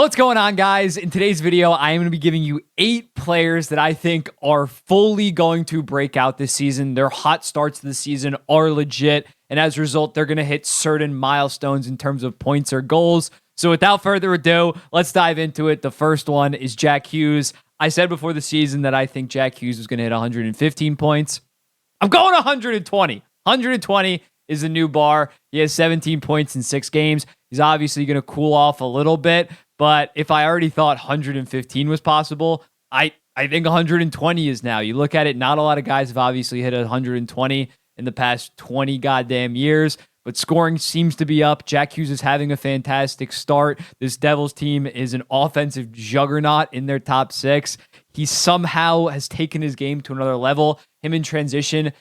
What's going on, guys? In today's video, I am going to be giving you 8 players that I think are fully going to break out this season. Their hot starts to the season are legit, and as a result, they're going to hit certain milestones in terms of points or goals. So without further ado, let's dive into it. The first one is Jack Hughes. I said before the season that I think Jack Hughes was going to hit 115 points. I'm going 120. 120 is the new bar. He has 17 points in 6 games. He's obviously going to cool off a little bit, but if I already thought 115 was possible, I think 120 is now. You look at it, not a lot of guys have obviously hit 120 in the past 20 goddamn years, but scoring seems to be up. Jack Hughes is having a fantastic start. This Devils team is an offensive juggernaut in their top 6. He somehow has taken his game to another level. Him in transition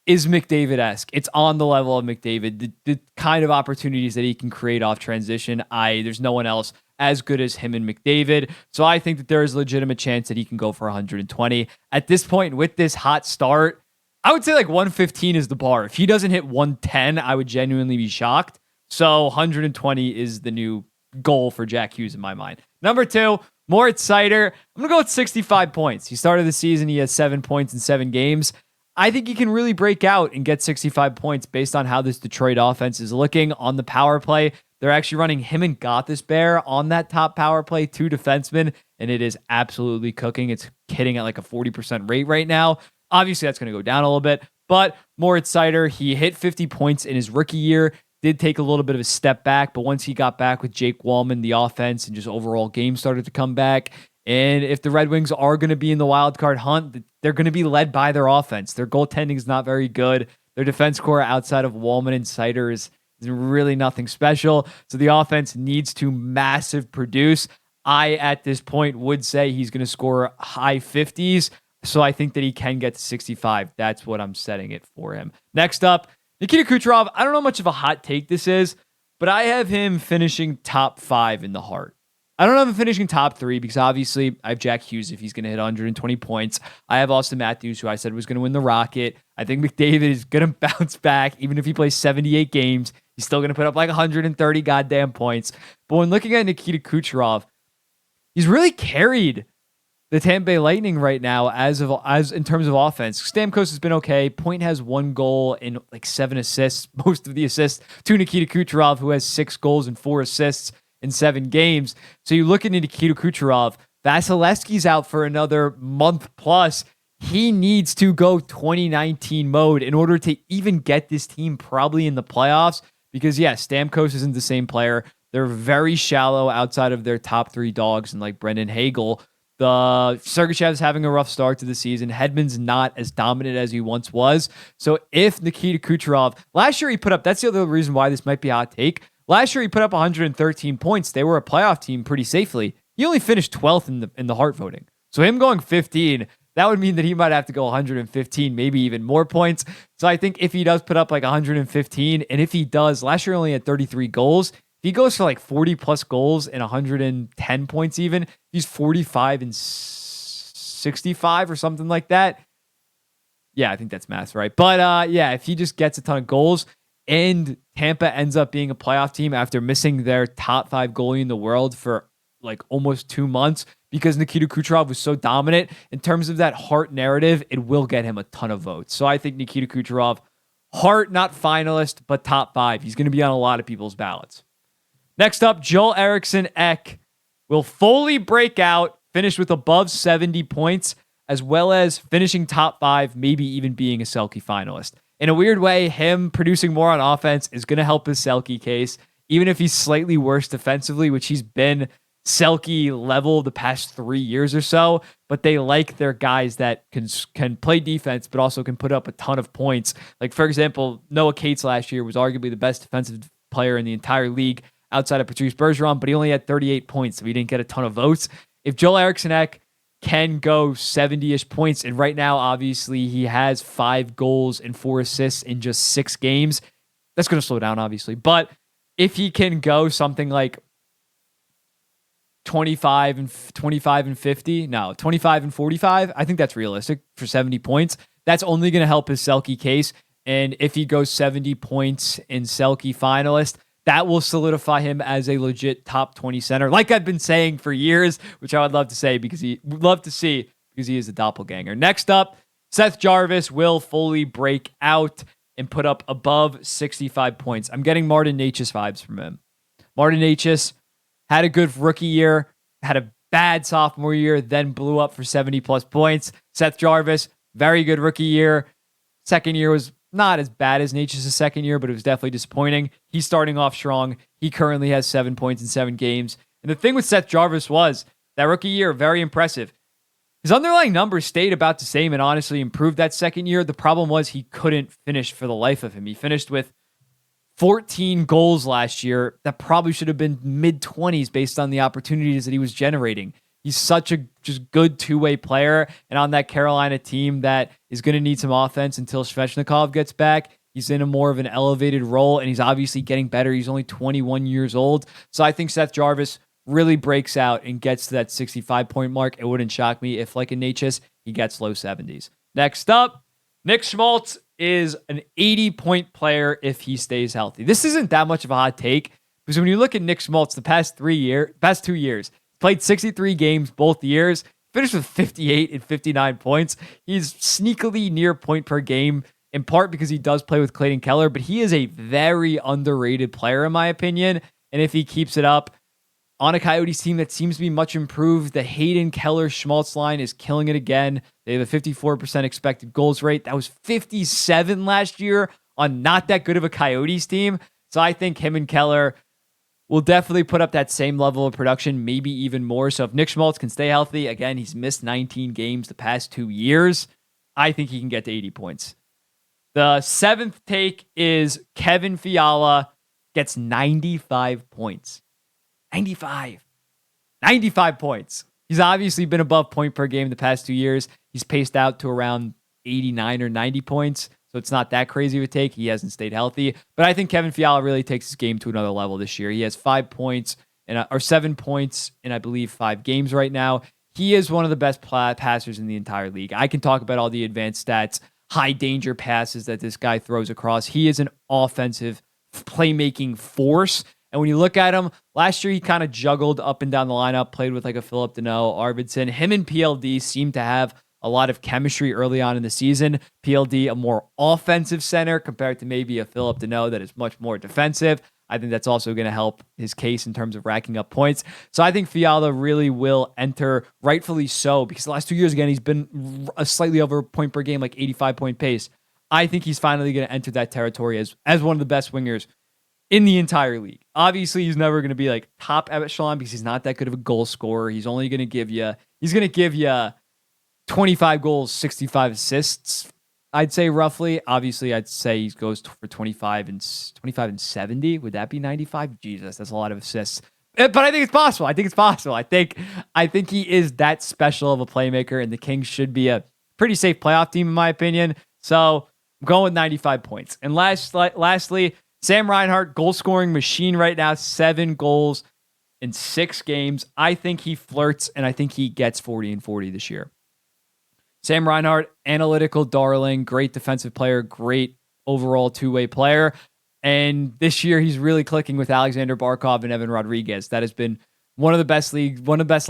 is McDavid-esque. It's on the level of McDavid. The kind of opportunities that he can create off transition, there's no one else as good as him and McDavid. So I think that there is a legitimate chance that he can go for 120. At this point, with this hot start, I would say like 115 is the bar. If he doesn't hit 110, I would genuinely be shocked. So 120 is the new goal for Jack Hughes in my mind. Number 2, Moritz Seider. I'm going to go with 65 points. He started the season, he has 7 points in 7 games. I think he can really break out and get 65 points based on how this Detroit offense is looking on the power play. They're actually running him and Gothisbehere on that top power play, 2 defensemen, and it is absolutely cooking. It's hitting at like a 40% rate right now. Obviously, that's going to go down a little bit, but Moritz Seider, he hit 50 points in his rookie year, did take a little bit of a step back, but once he got back with Jake Wallman, the offense and just overall game started to come back. And if the Red Wings are going to be in the wild card hunt, they're going to be led by their offense. Their goaltending is not very good. Their defense core outside of Wallman and Seider is really nothing special. So the offense needs to massive produce. I, at this point, would say he's going to score high 50s. So I think that he can get to 65. That's what I'm setting it for him. Next up, Nikita Kucherov. I don't know how much of a hot take this is, but I have him finishing top 5 in the Hart. I don't have him finishing top 3 because obviously I have Jack Hughes if he's going to hit 120 points. I have Austin Matthews, who I said was going to win the Rocket. I think McDavid is going to bounce back. Even if he plays 78 games, he's still going to put up like 130 goddamn points. But when looking at Nikita Kucherov, he's really carried the Tampa Bay Lightning right now as in terms of offense. Stamkos has been okay. Point has 1 goal and like 7 assists. Most of the assists to Nikita Kucherov, who has 6 goals and 4 assists in 7 games. So you look at Nikita Kucherov, Vasilevsky's out for another month plus. He needs to go 2019 mode in order to even get this team probably in the playoffs because, yeah, Stamkos isn't the same player. They're very shallow outside of their top 3 dogs and like Brendan Hagel. The Sergachev's having a rough start to the season. Hedman's not as dominant as he once was. So if Nikita Kucherov, last year he put up, that's the other reason why this might be a hot take. Last year, he put up 113 points. They were a playoff team pretty safely. He only finished 12th in the Hart voting. So him going 15, that would mean that he might have to go 115, maybe even more points. So I think if he does put up like 115, and if he does, last year only had 33 goals. If he goes for like 40 plus goals and 110 points even, he's 45 and 65 or something like that. Yeah, I think that's math, right? But yeah, if he just gets a ton of goals, and Tampa ends up being a playoff team after missing their top 5 goalie in the world for like almost 2 months because Nikita Kucherov was so dominant. In terms of that Hart narrative, it will get him a ton of votes. So I think Nikita Kucherov, Hart, not finalist, but top 5. He's going to be on a lot of people's ballots. Next up, Joel Eriksson Ek will fully break out, finish with above 70 points, as well as finishing top 5, maybe even being a Selke finalist. In a weird way, him producing more on offense is going to help his Selke case, even if he's slightly worse defensively, which he's been Selke level the past 3 years or so. But they like their guys that can play defense, but also can put up a ton of points. Like, for example, Noah Cates last year was arguably the best defensive player in the entire league outside of Patrice Bergeron, but he only had 38 points, so he didn't get a ton of votes. If Joel Eriksson Ek can go 70-ish points. And right now, obviously, he has 5 goals and 4 assists in just 6 games. That's going to slow down, obviously. But if he can go something like 25 and 50, no, 25 and 45, I think that's realistic for 70 points. That's only going to help his Selke case. And if he goes 70 points in Selke finalist, that will solidify him as a legit top 20 center, like I've been saying for years, which I would love to say because he is a doppelganger. Next up, Seth Jarvis will fully break out and put up above 65 points. I'm getting Martin Necas vibes from him. Martin Necas had a good rookie year, had a bad sophomore year, then blew up for 70 plus points. Seth Jarvis, very good rookie year. Second year was not as bad as Necas' second year, but it was definitely disappointing. He's starting off strong. He currently has 7 points in 7 games. And the thing with Seth Jarvis was that rookie year, very impressive. His underlying numbers stayed about the same and honestly improved that second year. The problem was he couldn't finish for the life of him. He finished with 14 goals last year. That probably should have been mid-20s based on the opportunities that he was generating. He's such a just good two-way player. And on that Carolina team that is going to need some offense until Svechnikov gets back, he's in a more of an elevated role, and he's obviously getting better. He's only 21 years old. So I think Seth Jarvis really breaks out and gets to that 65-point mark. It wouldn't shock me if, like in Necas, he gets low 70s. Next up, Nick Schmaltz is an 80-point player if he stays healthy. This isn't that much of a hot take, because when you look at Nick Schmaltz the past 2 years, played 63 games both years, finished with 58 and 59 points. He's sneakily near point per game, in part because he does play with Clayton Keller, but he is a very underrated player in my opinion. And if he keeps it up on a Coyotes team that seems to be much improved, the Hayden Keller Schmaltz line is killing it again. They have a 54% expected goals rate. That was 57 last year on not that good of a Coyotes team. So I think him and Keller will definitely put up that same level of production, maybe even more. So if Nick Schmaltz can stay healthy, again, he's missed 19 games the past 2 years, I think he can get to 80 points. The seventh take is Kevin Fiala gets 95 points. 95 points. He's obviously been above point per game the past 2 years. He's paced out to around 89 or 90 points. So it's not that crazy of a take. He hasn't stayed healthy. But I think Kevin Fiala really takes his game to another level this year. He has 5 points or 7 points in, I believe, 5 games right now. He is one of the best passers in the entire league. I can talk about all the advanced stats, high danger passes that this guy throws across. He is an offensive playmaking force. And when you look at him, last year he kind of juggled up and down the lineup, played with like a Philip Deneau, Arvidsson. Him and PLD seem to have a lot of chemistry early on in the season. PLD, a more offensive center compared to maybe a Philip Deneau that is much more defensive. I think that's also going to help his case in terms of racking up points. So I think Fiala really will enter, rightfully so, because the last 2 years, again, he's been a slightly over point per game, like 85-point pace. I think he's finally going to enter that territory as one of the best wingers in the entire league. Obviously, he's never going to be like top echelon because he's not that good of a goal scorer. He's only going to give you 25 goals, 65 assists, I'd say roughly. Obviously, I'd say he goes for 25 and 70. Would that be 95? Jesus, that's a lot of assists. But I think it's possible. I think he is that special of a playmaker, and the Kings should be a pretty safe playoff team in my opinion. So I'm going with 95 points. And lastly, Sam Reinhart, goal scoring machine right now, 7 goals in 6 games. I think he flirts, and I think he gets 40 and 40 this year. Sam Reinhart, analytical darling, great defensive player, great overall two-way player. And this year he's really clicking with Alexander Barkov and Evan Rodriguez. That has been one of the best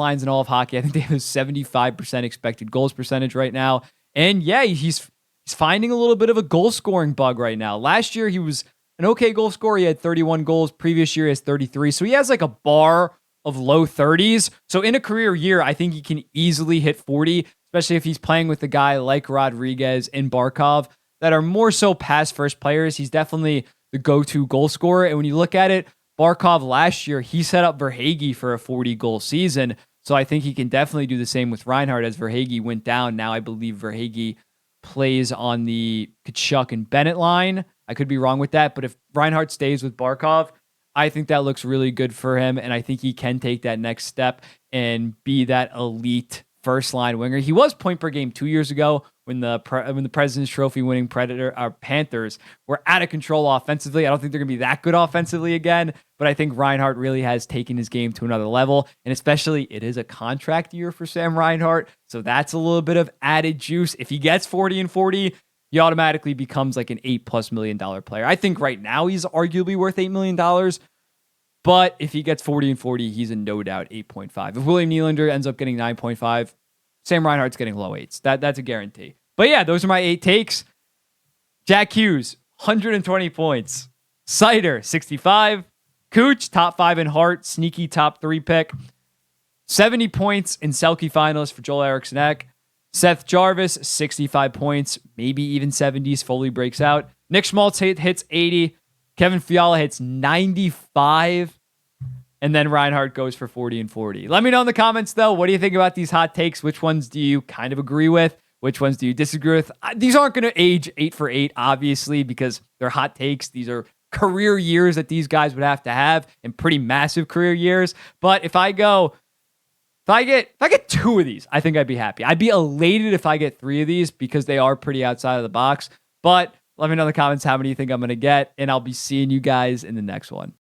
lines in all of hockey. I think they have a 75% expected goals percentage right now. And yeah, he's finding a little bit of a goal scoring bug right now. Last year he was an okay goal scorer. He had 31 goals. Previous year he has 33. So he has like a bar of low 30s. So in a career year, I think he can easily hit 40, especially if he's playing with a guy like Rodriguez and Barkov that are more so pass first players. He's definitely the go-to goal scorer. And when you look at it, Barkov last year, he set up Verhaeghe for a 40-goal season. So I think he can definitely do the same with Reinhart as Verhaeghe went down. Now I believe Verhaeghe plays on the Tkachuk and Bennett line. I could be wrong with that, but if Reinhart stays with Barkov, I think that looks really good for him, and I think he can take that next step and be that elite first-line winger. He was point per game 2 years ago when the President's Trophy winning Panthers were out of control offensively. I don't think they're going to be that good offensively again, but I think Reinhart really has taken his game to another level, and especially it is a contract year for Sam Reinhart, so that's a little bit of added juice. If he gets 40 and 40, he automatically becomes like an $8+ million player. I think right now he's arguably worth $8 million. But if he gets 40 and 40, he's a no doubt 8.5. If William Nylander ends up getting 9.5, Sam Reinhart's getting low 8s. That's a guarantee. But yeah, those are my 8 takes. Jack Hughes, 120 points. Seider, 65. Cooch, top 5 in Hart, sneaky top 3 pick. 70 points in Selke finalist for Joel Eriksson Ek. Seth Jarvis, 65 points, maybe even 70s. Foley breaks out. Nick Schmaltz hits 80. Kevin Fiala hits 95. And then Reinhart goes for 40 and 40. Let me know in the comments, though. What do you think about these hot takes? Which ones do you kind of agree with? Which ones do you disagree with? These aren't going to age 8 for 8, obviously, because they're hot takes. These are career years that these guys would have to have, and pretty massive career years. But if I get 2 of these, I think I'd be happy. I'd be elated if I get 3 of these because they are pretty outside of the box. But let me know in the comments how many you think I'm going to get, and I'll be seeing you guys in the next one.